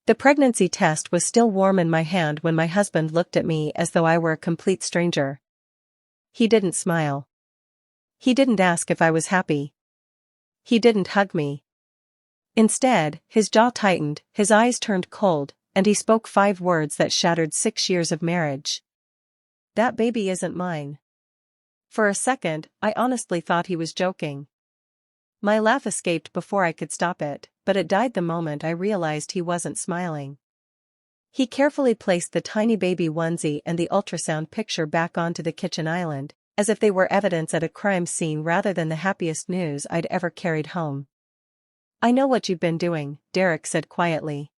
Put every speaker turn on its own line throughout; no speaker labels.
The pregnancy test was still warm in my hand when my husband looked at me as though I were a complete stranger. He didn't smile. He didn't ask if I was happy. He didn't hug me. Instead, his jaw tightened, his eyes turned cold, and he spoke 5 words that shattered 6 years of marriage. "That baby isn't mine." For a second, I honestly thought he was joking. My laugh escaped before I could stop it, but it died the moment I realized he wasn't smiling. He carefully placed the tiny baby onesie and the ultrasound picture back onto the kitchen island, as if they were evidence at a crime scene rather than the happiest news I'd ever carried home. "I know what you've been doing," Derek said quietly.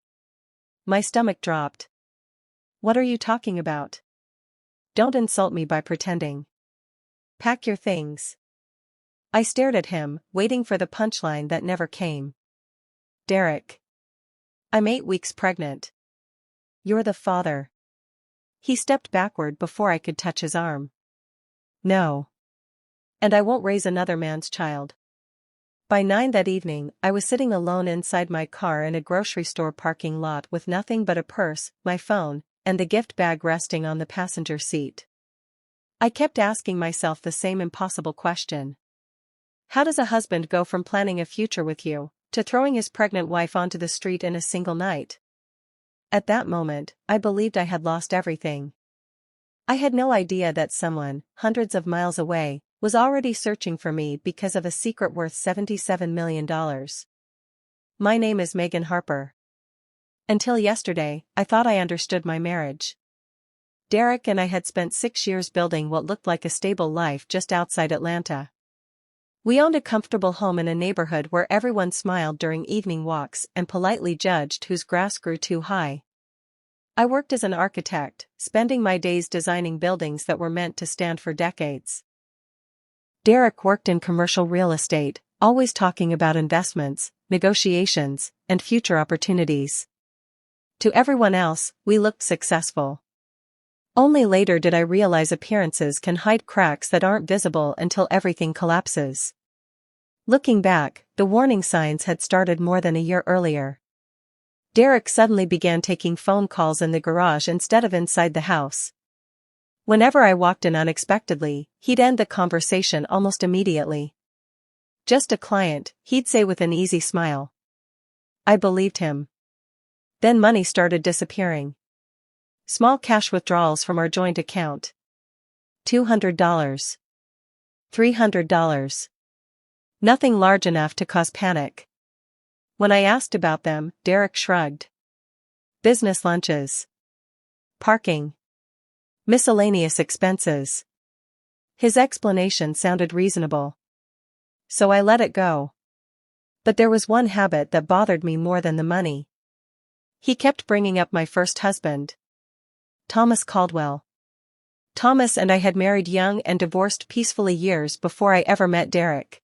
My stomach dropped. "What are you talking about? Don't insult me by pretending. Pack your things." I stared at him, waiting for the punchline that never came. "Derek. I'm 8 weeks pregnant. You're the father." He stepped backward before I could touch his arm. "No. And I won't raise another man's child." By 9 that evening, I was sitting alone inside my car in a grocery store parking lot with nothing but a purse, my phone, and the gift bag resting on the passenger seat. I kept asking myself the same impossible question. How does a husband go from planning a future with you, to throwing his pregnant wife onto the street in a single night? At that moment, I believed I had lost everything. I had no idea that someone, hundreds of miles away, was already searching for me because of a secret worth $77 million. My name is Megan Harper. Until yesterday, I thought I understood my marriage. Derek and I had spent 6 years building what looked like a stable life just outside Atlanta. We owned a comfortable home in a neighborhood where everyone smiled during evening walks and politely judged whose grass grew too high. I worked as an architect, spending my days designing buildings that were meant to stand for decades. Derek worked in commercial real estate, always talking about investments, negotiations, and future opportunities. To everyone else, we looked successful. Only later did I realize appearances can hide cracks that aren't visible until everything collapses. Looking back, the warning signs had started more than a year earlier. Derek suddenly began taking phone calls in the garage instead of inside the house. Whenever I walked in unexpectedly, he'd end the conversation almost immediately. "Just a client," he'd say with an easy smile. I believed him. Then money started disappearing. Small cash withdrawals from our joint account. $200. $300. Nothing large enough to cause panic. When I asked about them, Derek shrugged. Business lunches. Parking. Miscellaneous expenses. His explanation sounded reasonable. So I let it go. But there was one habit that bothered me more than the money. He kept bringing up my first husband, Thomas Caldwell. Thomas and I had married young and divorced peacefully years before I ever met Derek.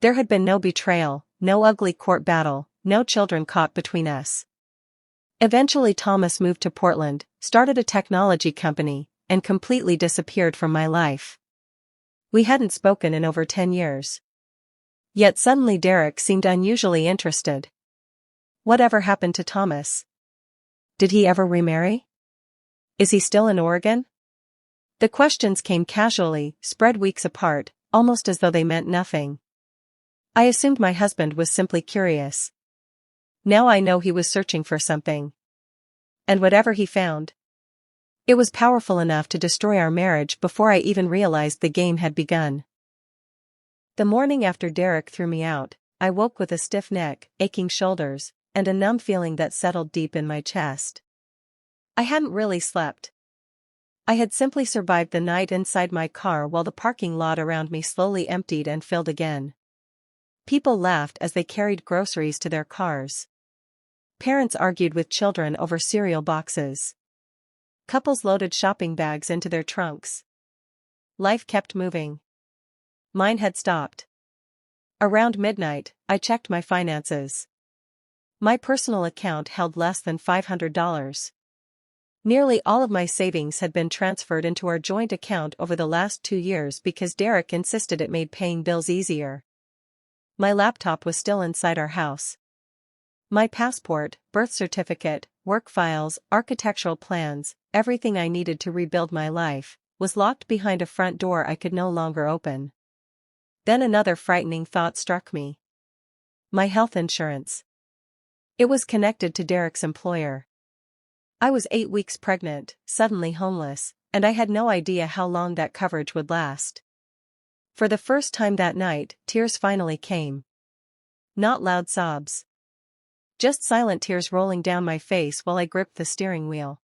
There had been no betrayal, no ugly court battle, no children caught between us. Eventually Thomas moved to Portland, started a technology company, and completely disappeared from my life. We hadn't spoken in over 10 years. Yet suddenly Derek seemed unusually interested. Whatever happened to Thomas? Did he ever remarry? Is he still in Oregon? The questions came casually, spread weeks apart, almost as though they meant nothing. I assumed my husband was simply curious. Now I know he was searching for something. And whatever he found, it was powerful enough to destroy our marriage before I even realized the game had begun. The morning after Derek threw me out, I woke with a stiff neck, aching shoulders, and a numb feeling that settled deep in my chest. I hadn't really slept. I had simply survived the night inside my car while the parking lot around me slowly emptied and filled again. People laughed as they carried groceries to their cars. Parents argued with children over cereal boxes. Couples loaded shopping bags into their trunks. Life kept moving. Mine had stopped. Around midnight, I checked my finances. My personal account held less than $500. Nearly all of my savings had been transferred into our joint account over the last 2 years because Derek insisted it made paying bills easier. My laptop was still inside our house. My passport, birth certificate, work files, architectural plans, everything I needed to rebuild my life, was locked behind a front door I could no longer open. Then another frightening thought struck me. My health insurance. It was connected to Derek's employer. I was 8 weeks pregnant, suddenly homeless, and I had no idea how long that coverage would last. For the first time that night, tears finally came. Not loud sobs. Just silent tears rolling down my face while I gripped the steering wheel.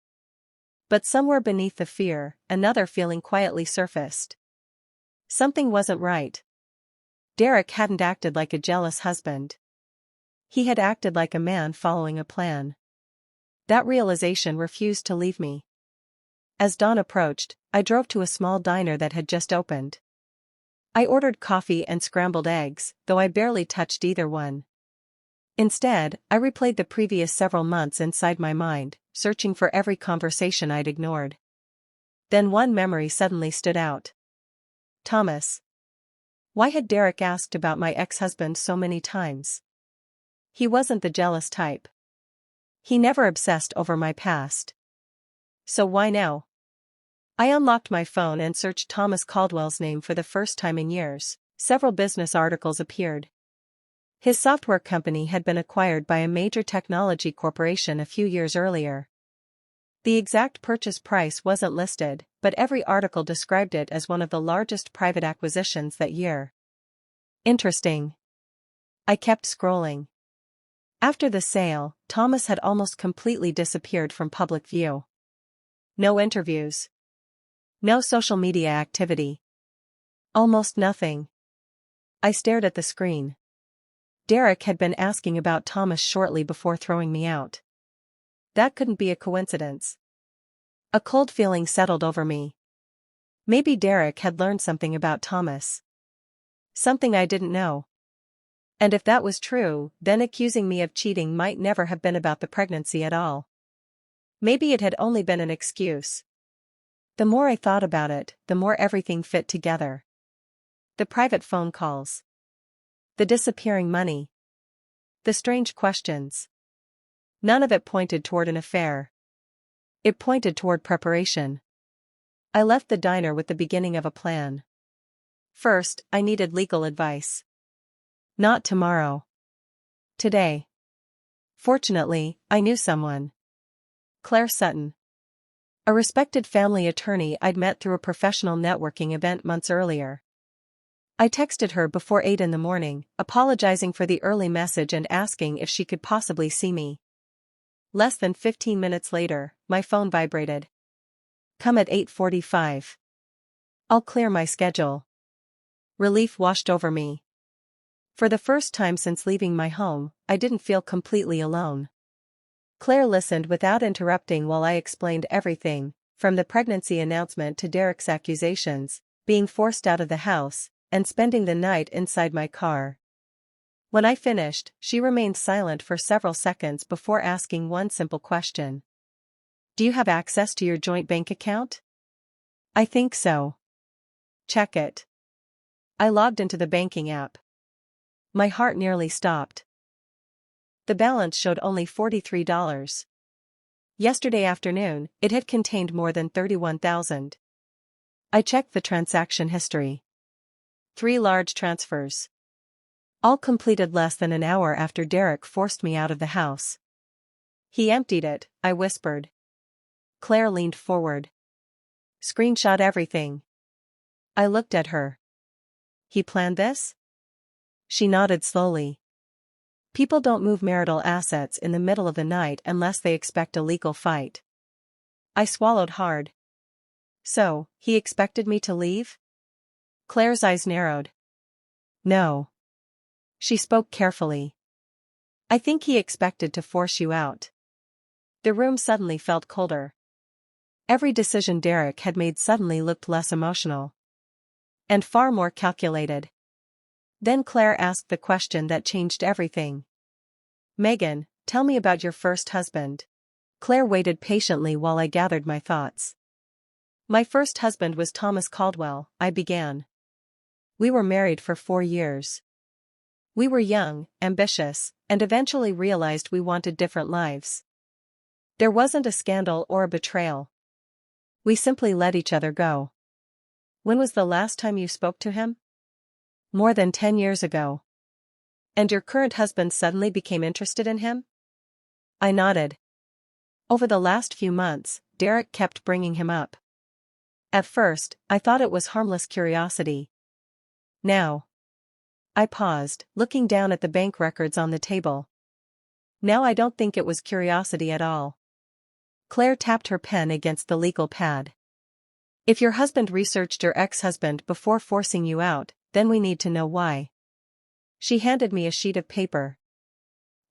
But somewhere beneath the fear, another feeling quietly surfaced. Something wasn't right. Derek hadn't acted like a jealous husband. He had acted like a man following a plan. That realization refused to leave me. As dawn approached, I drove to a small diner that had just opened. I ordered coffee and scrambled eggs, though I barely touched either one. Instead, I replayed the previous several months inside my mind, searching for every conversation I'd ignored. Then one memory suddenly stood out. Thomas. Why had Derek asked about my ex-husband so many times? He wasn't the jealous type. He never obsessed over my past. So why now? I unlocked my phone and searched Thomas Caldwell's name for the first time in years. Several business articles appeared. His software company had been acquired by a major technology corporation a few years earlier. The exact purchase price wasn't listed, but every article described it as one of the largest private acquisitions that year. Interesting. I kept scrolling. After the sale, Thomas had almost completely disappeared from public view. No interviews. No social media activity. Almost nothing. I stared at the screen. Derek had been asking about Thomas shortly before throwing me out. That couldn't be a coincidence. A cold feeling settled over me. Maybe Derek had learned something about Thomas. Something I didn't know. And if that was true, then accusing me of cheating might never have been about the pregnancy at all. Maybe it had only been an excuse. The more I thought about it, the more everything fit together. The private phone calls. The disappearing money. The strange questions. None of it pointed toward an affair. It pointed toward preparation. I left the diner with the beginning of a plan. First, I needed legal advice. Not tomorrow. Today. Fortunately, I knew someone. Claire Sutton. A respected family attorney I'd met through a professional networking event months earlier. I texted her before 8 in the morning, apologizing for the early message and asking if she could possibly see me. Less than 15 minutes later, my phone vibrated. Come at 8:45. I'll clear my schedule. Relief washed over me. For the first time since leaving my home, I didn't feel completely alone. Claire listened without interrupting while I explained everything, from the pregnancy announcement to Derek's accusations, being forced out of the house, and spending the night inside my car. When I finished, she remained silent for several seconds before asking one simple question. Do you have access to your joint bank account? I think so. Check it. I logged into the banking app. My heart nearly stopped. The balance showed only $43. Yesterday afternoon, it had contained more than $31,000. I checked the transaction history. 3 large transfers. All completed less than an hour after Derek forced me out of the house. He emptied it, I whispered. Claire leaned forward. Screenshot everything. I looked at her. He planned this? She nodded slowly. People don't move marital assets in the middle of the night unless they expect a legal fight. I swallowed hard. So, he expected me to leave? Claire's eyes narrowed. No. She spoke carefully. I think he expected to force you out. The room suddenly felt colder. Every decision Derek had made suddenly looked less emotional. And far more calculated. Then Claire asked the question that changed everything. Megan, tell me about your first husband. Claire waited patiently while I gathered my thoughts. My first husband was Thomas Caldwell, I began. We were married for 4 years. We were young, ambitious, and eventually realized we wanted different lives. There wasn't a scandal or a betrayal. We simply let each other go. When was the last time you spoke to him? More than 10 years ago. And your current husband suddenly became interested in him? I nodded. Over the last few months, Derek kept bringing him up. At first, I thought it was harmless curiosity. Now. I paused, looking down at the bank records on the table. Now I don't think it was curiosity at all. Claire tapped her pen against the legal pad. If your husband researched your ex-husband before forcing you out, then we need to know why. She handed me a sheet of paper.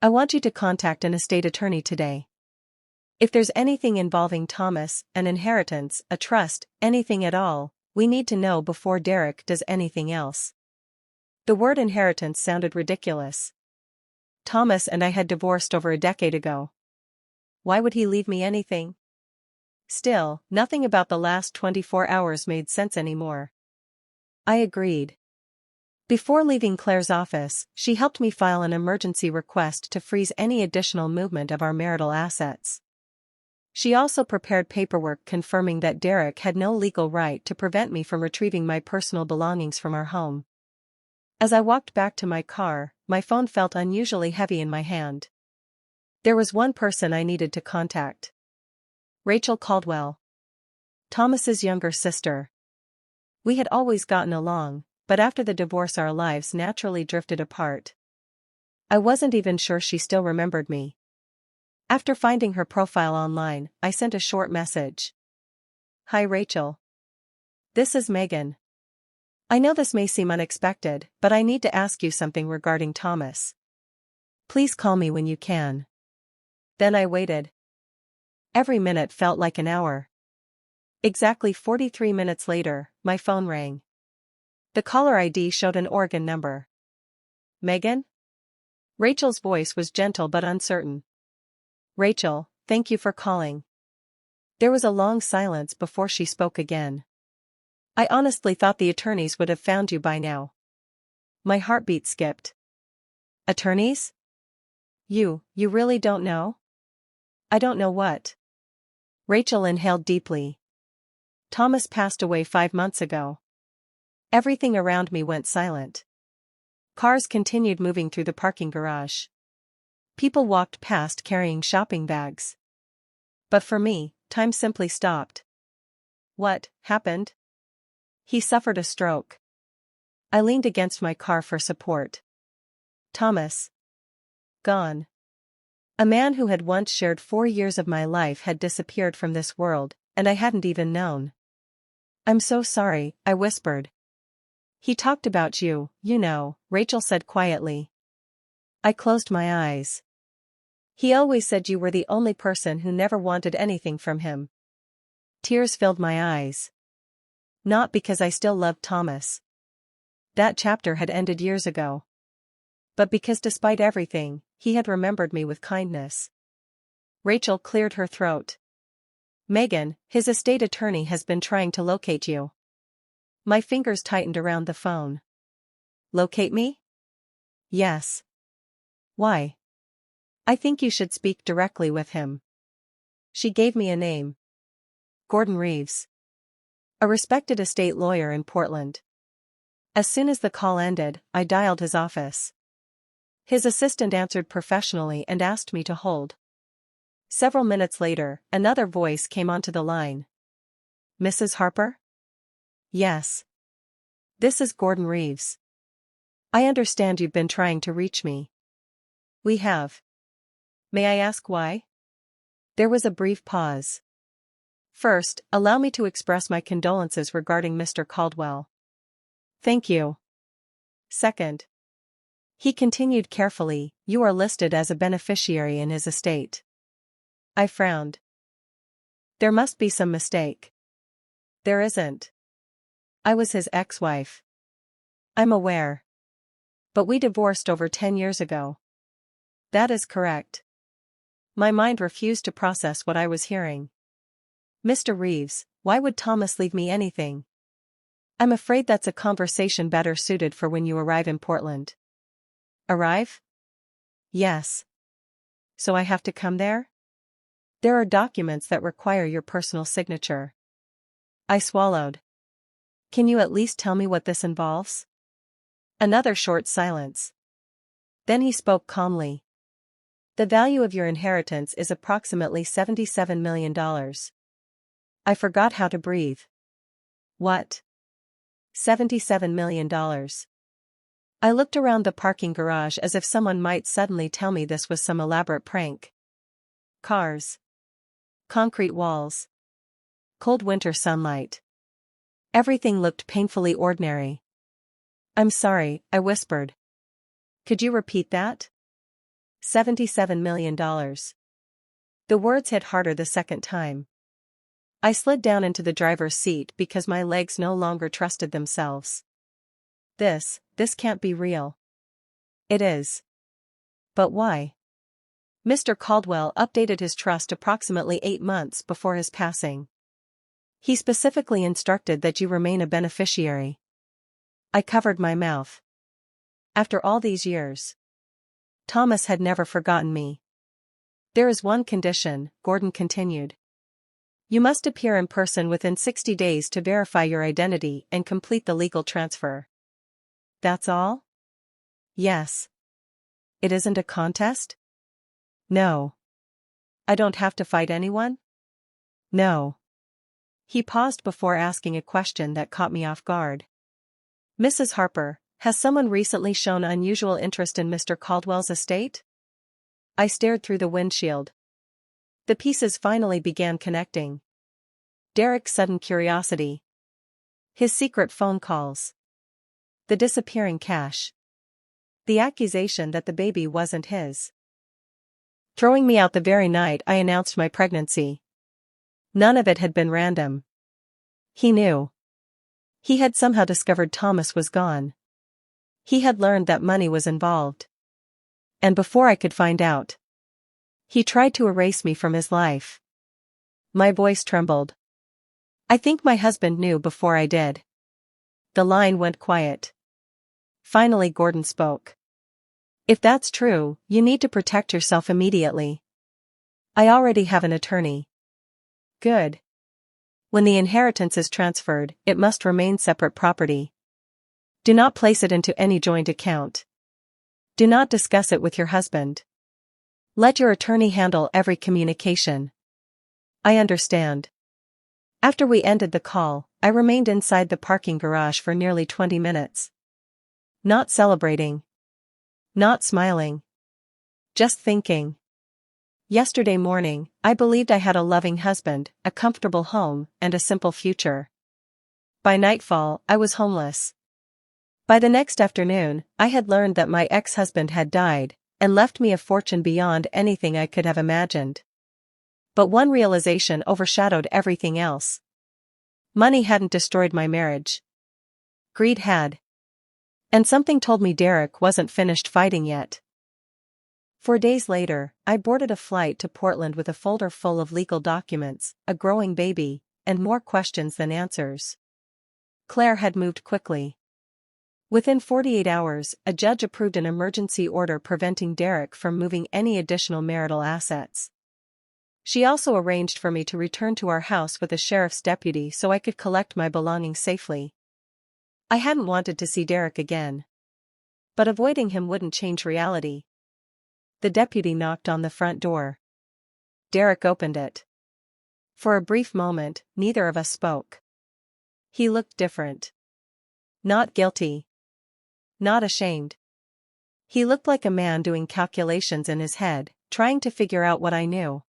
I want you to contact an estate attorney today. If there's anything involving Thomas, an inheritance, a trust, anything at all, we need to know before Derek does anything else. The word inheritance sounded ridiculous. Thomas and I had divorced over a decade ago. Why would he leave me anything? Still, nothing about the last 24 hours made sense anymore. I agreed. Before leaving Claire's office, she helped me file an emergency request to freeze any additional movement of our marital assets. She also prepared paperwork confirming that Derek had no legal right to prevent me from retrieving my personal belongings from our home. As I walked back to my car, my phone felt unusually heavy in my hand. There was one person I needed to contact. Rachel Caldwell. Thomas's younger sister. We had always gotten along, but after the divorce our lives naturally drifted apart. I wasn't even sure she still remembered me. After finding her profile online, I sent a short message. Hi Rachel. This is Megan. I know this may seem unexpected, but I need to ask you something regarding Thomas. Please call me when you can. Then I waited. Every minute felt like an hour. Exactly 43 minutes later, my phone rang. The caller ID showed an Oregon number. Megan? Rachel's voice was gentle but uncertain. Rachel, thank you for calling. There was a long silence before she spoke again. I honestly thought the attorneys would have found you by now. My heartbeat skipped. Attorneys? You really don't know? I don't know what. Rachel inhaled deeply. Thomas passed away 5 months ago. Everything around me went silent. Cars continued moving through the parking garage. People walked past carrying shopping bags. But for me, time simply stopped. What happened? He suffered a stroke. I leaned against my car for support. Thomas. Gone. A man who had once shared 4 years of my life had disappeared from this world, and I hadn't even known. I'm so sorry, I whispered. He talked about you, you know, Rachel said quietly. I closed my eyes. He always said you were the only person who never wanted anything from him. Tears filled my eyes. Not because I still loved Thomas. That chapter had ended years ago. But because despite everything, he had remembered me with kindness. Rachel cleared her throat. Megan, his estate attorney has been trying to locate you. My fingers tightened around the phone. Locate me? Yes. Why? I think you should speak directly with him. She gave me a name. Gordon Reeves. A respected estate lawyer in Portland. As soon as the call ended, I dialed his office. His assistant answered professionally and asked me to hold. Several minutes later, another voice came onto the line. Mrs. Harper? Yes. This is Gordon Reeves. I understand you've been trying to reach me. We have. May I ask why? There was a brief pause. First, allow me to express my condolences regarding Mr. Caldwell. Thank you. Second. He continued carefully, you are listed as a beneficiary in his estate. I frowned. There must be some mistake. There isn't. I was his ex-wife. I'm aware. But we divorced over 10 years ago. That is correct. My mind refused to process what I was hearing. Mr. Reeves, why would Thomas leave me anything? I'm afraid that's a conversation better suited for when you arrive in Portland. Arrive? Yes. So I have to come there? There are documents that require your personal signature. I swallowed. Can you at least tell me what this involves? Another short silence. Then he spoke calmly. The value of your inheritance is approximately $77 million. I forgot how to breathe. What? $77 million. I looked around the parking garage as if someone might suddenly tell me this was some elaborate prank. Cars. Concrete walls. Cold winter sunlight. Everything looked painfully ordinary. I'm sorry, I whispered. Could you repeat that? $77 million. The words hit harder the second time. I slid down into the driver's seat because my legs no longer trusted themselves. This can't be real. It is. But why? Mr. Caldwell updated his trust approximately 8 months before his passing. He specifically instructed that you remain a beneficiary. I covered my mouth. After all these years, Thomas had never forgotten me. There is one condition, Gordon continued. You must appear in person within 60 days to verify your identity and complete the legal transfer. That's all? Yes. It isn't a contest? No. I don't have to fight anyone? No. He paused before asking a question that caught me off guard. Mrs. Harper, has someone recently shown unusual interest in Mr. Caldwell's estate? I stared through the windshield. The pieces finally began connecting. Derek's sudden curiosity. His secret phone calls. The disappearing cash. The accusation that the baby wasn't his. Throwing me out the very night I announced my pregnancy. None of it had been random. He knew. He had somehow discovered Thomas was gone. He had learned that money was involved. And before I could find out, he tried to erase me from his life. My voice trembled. I think my husband knew before I did. The line went quiet. Finally Gordon spoke. If that's true, you need to protect yourself immediately. I already have an attorney. Good. When the inheritance is transferred, it must remain separate property. Do not place it into any joint account. Do not discuss it with your husband. Let your attorney handle every communication. I understand. After we ended the call, I remained inside the parking garage for nearly 20 minutes. Not celebrating. Not smiling. Just thinking. Yesterday morning, I believed I had a loving husband, a comfortable home, and a simple future. By nightfall, I was homeless. By the next afternoon, I had learned that my ex-husband had died, and left me a fortune beyond anything I could have imagined. But one realization overshadowed everything else. Money hadn't destroyed my marriage. Greed had. And something told me Derek wasn't finished fighting yet. 4 days later, I boarded a flight to Portland with a folder full of legal documents, a growing baby, and more questions than answers. Claire had moved quickly. Within 48 hours, a judge approved an emergency order preventing Derek from moving any additional marital assets. She also arranged for me to return to our house with a sheriff's deputy so I could collect my belongings safely. I hadn't wanted to see Derek again. But avoiding him wouldn't change reality. The deputy knocked on the front door. Derek opened it. For a brief moment, neither of us spoke. He looked different. Not guilty. Not ashamed. He looked like a man doing calculations in his head, trying to figure out what I knew.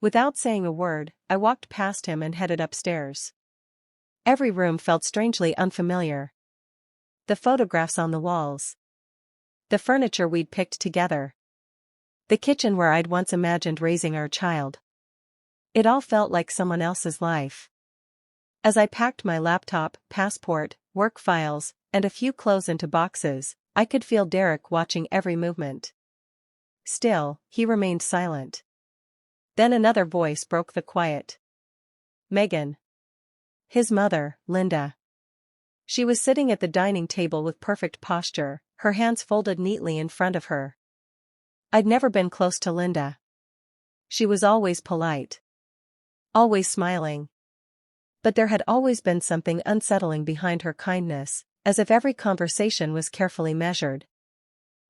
Without saying a word, I walked past him and headed upstairs. Every room felt strangely unfamiliar. The photographs on the walls. The furniture we'd picked together. The kitchen where I'd once imagined raising our child. It all felt like someone else's life. As I packed my laptop, passport, work files, and a few clothes into boxes, I could feel Derek watching every movement. Still, he remained silent. Then another voice broke the quiet. Megan. His mother, Linda. She was sitting at the dining table with perfect posture, her hands folded neatly in front of her. I'd never been close to Linda. She was always polite. Always smiling. But there had always been something unsettling behind her kindness, as if every conversation was carefully measured.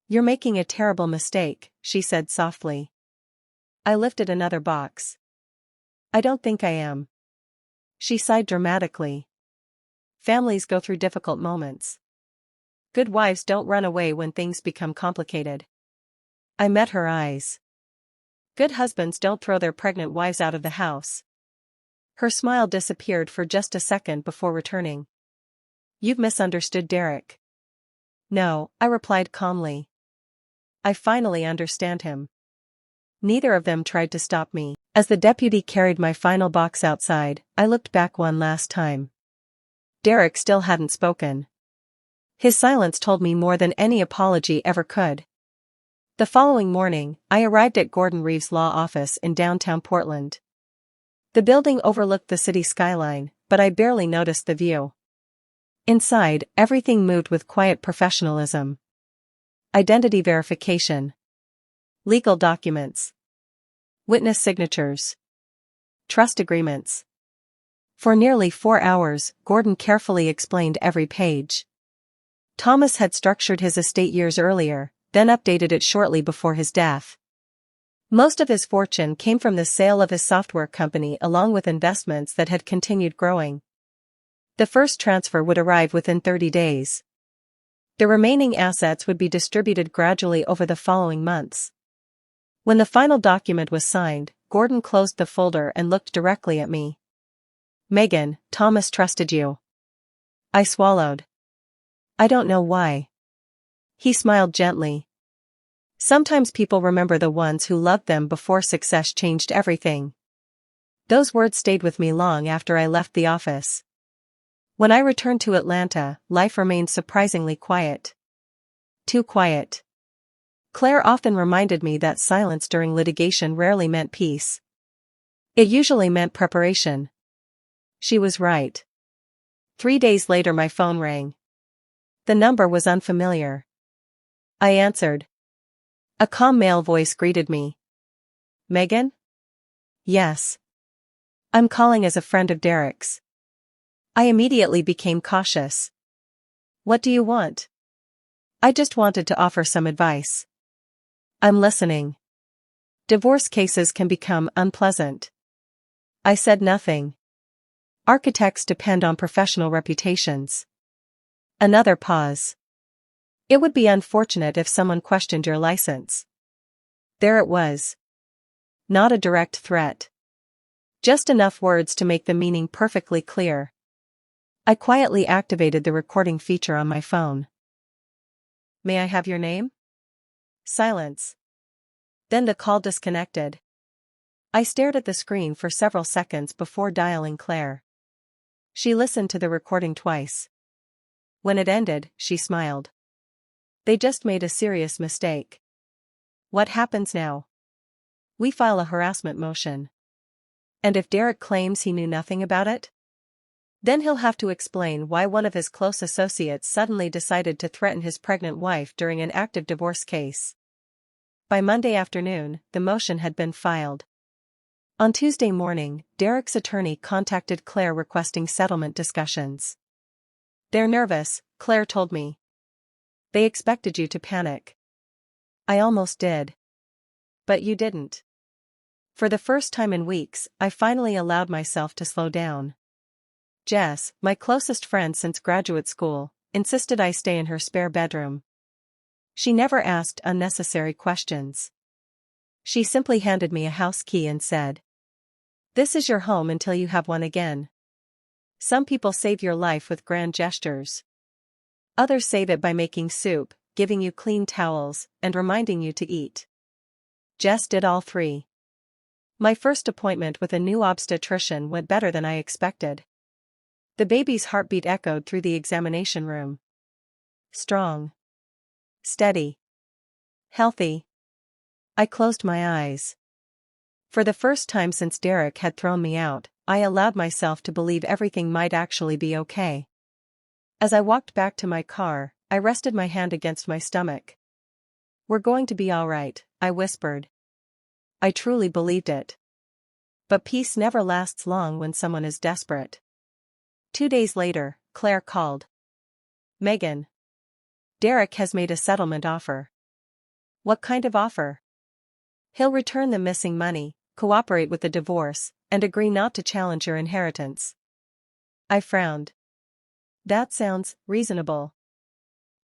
"You're making a terrible mistake," she said softly. I lifted another box. "I don't think I am." She sighed dramatically. "Families go through difficult moments. Good wives don't run away when things become complicated." I met her eyes. "Good husbands don't throw their pregnant wives out of the house." Her smile disappeared for just a second before returning. "You've misunderstood Derek." "No," I replied calmly. "I finally understand him." Neither of them tried to stop me. As the deputy carried my final box outside, I looked back one last time. Derek still hadn't spoken. His silence told me more than any apology ever could. The following morning, I arrived at Gordon Reeves' law office in downtown Portland. The building overlooked the city skyline, but I barely noticed the view. Inside, everything moved with quiet professionalism. Identity verification. Legal documents. Witness signatures. Trust agreements. For nearly 4 hours, Gordon carefully explained every page. Thomas had structured his estate years earlier, then updated it shortly before his death. Most of his fortune came from the sale of his software company along with investments that had continued growing. The first transfer would arrive within 30 days. The remaining assets would be distributed gradually over the following months. When the final document was signed, Gordon closed the folder and looked directly at me. "Megan, Thomas trusted you." I swallowed. "I don't know why." He smiled gently. "Sometimes people remember the ones who loved them before success changed everything." Those words stayed with me long after I left the office. When I returned to Atlanta, life remained surprisingly quiet. Too quiet. Claire often reminded me that silence during litigation rarely meant peace. It usually meant preparation. She was right. 3 days later my phone rang. The number was unfamiliar. I answered. A calm male voice greeted me. "Megan?" "Yes. I'm calling as a friend of Derek's." I immediately became cautious. "What do you want?" "I just wanted to offer some advice." "I'm listening." "Divorce cases can become unpleasant." I said nothing. Architects depend on professional reputations. Another pause. "It would be unfortunate if someone questioned your license." There it was. Not a direct threat. Just enough words to make the meaning perfectly clear. I quietly activated the recording feature on my phone. "May I have your name?" Silence. Then the call disconnected. I stared at the screen for several seconds before dialing Claire. She listened to the recording twice. When it ended, she smiled. "They just made a serious mistake." "What happens now?" "We file a harassment motion." "And if Derek claims he knew nothing about it?" "Then he'll have to explain why one of his close associates suddenly decided to threaten his pregnant wife during an active divorce case." By Monday afternoon, the motion had been filed. On Tuesday morning, Derek's attorney contacted Claire requesting settlement discussions. "They're nervous," Claire told me. "They expected you to panic." I almost did. But you didn't. For the first time in weeks, I finally allowed myself to slow down. Jess, my closest friend since graduate school, insisted I stay in her spare bedroom. She never asked unnecessary questions. She simply handed me a house key and said, "This is your home until you have one again." Some people save your life with grand gestures. Others save it by making soup, giving you clean towels, and reminding you to eat. Jess did all three. My first appointment with a new obstetrician went better than I expected. The baby's heartbeat echoed through the examination room. Strong. Steady. Healthy. I closed my eyes. For the first time since Derek had thrown me out, I allowed myself to believe everything might actually be okay. As I walked back to my car, I rested my hand against my stomach. "We're going to be all right," I whispered. I truly believed it. But peace never lasts long when someone is desperate. 2 days later, Claire called. "Megan. Derek has made a settlement offer." "What kind of offer?" "He'll return the missing money, cooperate with the divorce, and agree not to challenge your inheritance." I frowned. "That sounds reasonable."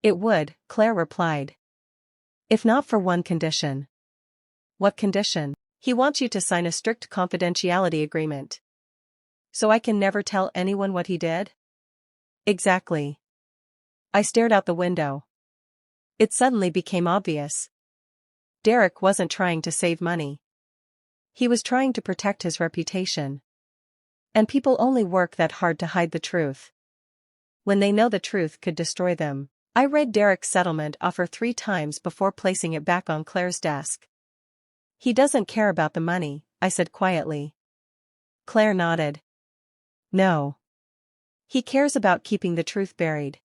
"It would," Claire replied. "If not for one condition." "What condition?" "He wants you to sign a strict confidentiality agreement. So I can never tell anyone what he did?" "Exactly." I stared out the window. It suddenly became obvious. Derek wasn't trying to save money. He was trying to protect his reputation. And people only work that hard to hide the truth. When they know the truth could destroy them. I read Derek's settlement offer 3 times before placing it back on Claire's desk. "He doesn't care about the money," I said quietly. Claire nodded. "No. He cares about keeping the truth buried."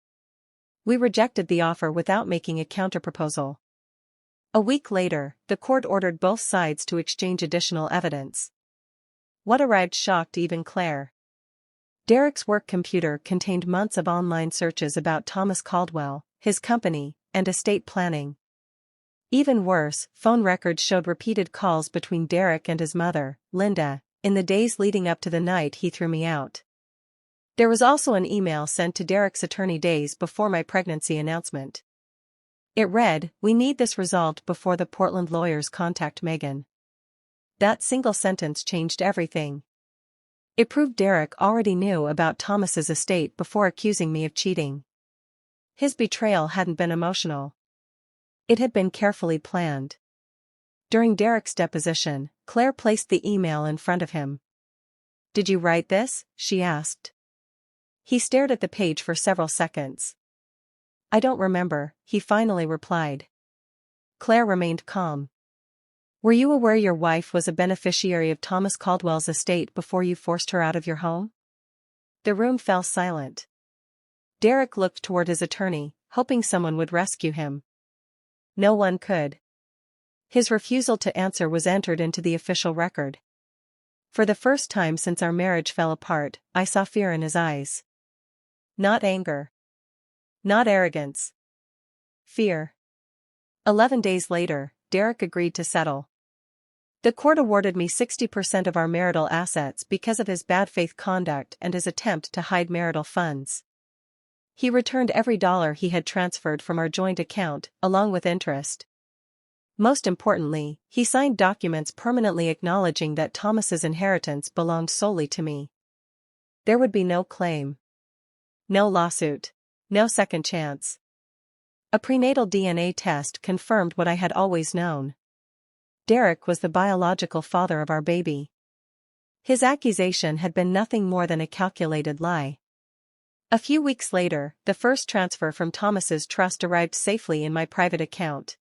We rejected the offer without making a counterproposal. A week later, the court ordered both sides to exchange additional evidence. What arrived shocked even Claire. Derek's work computer contained months of online searches about Thomas Caldwell, his company, and estate planning. Even worse, phone records showed repeated calls between Derek and his mother, Linda, in the days leading up to the night he threw me out. There was also an email sent to Derek's attorney days before my pregnancy announcement. It read, "We need this resolved before the Portland lawyers contact Megan." That single sentence changed everything. It proved Derek already knew about Thomas's estate before accusing me of cheating. His betrayal hadn't been emotional. It had been carefully planned. During Derek's deposition, Claire placed the email in front of him. "Did you write this?" she asked. He stared at the page for several seconds. "I don't remember," he finally replied. Claire remained calm. "Were you aware your wife was a beneficiary of Thomas Caldwell's estate before you forced her out of your home?" The room fell silent. Derek looked toward his attorney, hoping someone would rescue him. No one could. His refusal to answer was entered into the official record. For the first time since our marriage fell apart, I saw fear in his eyes. Not anger. Not arrogance. Fear. 11 days later, Derek agreed to settle. The court awarded me 60% of our marital assets because of his bad faith conduct and his attempt to hide marital funds. He returned every dollar he had transferred from our joint account, along with interest. Most importantly, he signed documents permanently acknowledging that Thomas's inheritance belonged solely to me. There would be no claim. No lawsuit. No second chance. A prenatal DNA test confirmed what I had always known. Derek was the biological father of our baby. His accusation had been nothing more than a calculated lie. A few weeks later, the first transfer from Thomas's trust arrived safely in my private account.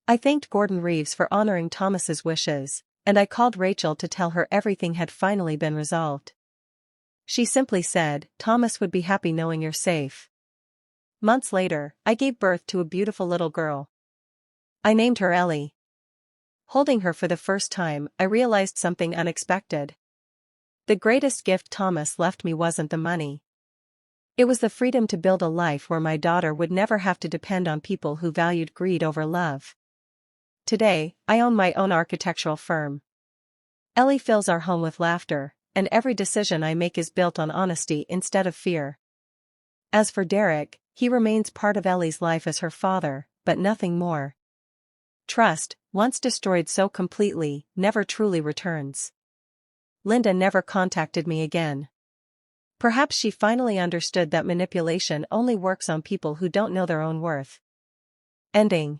I thanked Gordon Reeves for honoring Thomas's wishes, and I called Rachel to tell her everything had finally been resolved. She simply said, "Thomas would be happy knowing you're safe." Months later, I gave birth to a beautiful little girl. I named her Ellie. Holding her for the first time, I realized something unexpected. The greatest gift Thomas left me wasn't the money. It was the freedom to build a life where my daughter would never have to depend on people who valued greed over love. Today, I own my own architectural firm. Ellie fills our home with laughter, and every decision I make is built on honesty instead of fear. As for Derek, he remains part of Ellie's life as her father, but nothing more. Trust, once destroyed so completely, never truly returns. Linda never contacted me again. Perhaps she finally understood that manipulation only works on people who don't know their own worth. Ending.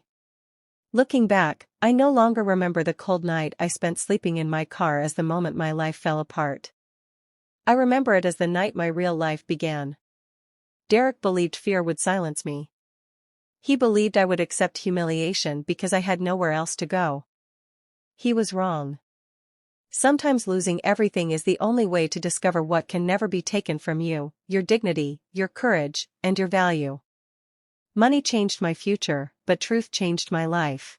Looking back, I no longer remember the cold night I spent sleeping in my car as the moment my life fell apart. I remember it as the night my real life began. Derek believed fear would silence me. He believed I would accept humiliation because I had nowhere else to go. He was wrong. Sometimes losing everything is the only way to discover what can never be taken from you: your dignity, your courage, and your value. Money changed my future, but truth changed my life.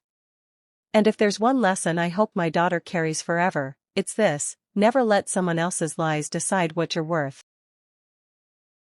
And if there's one lesson I hope my daughter carries forever, it's this: never let someone else's lies decide what you're worth.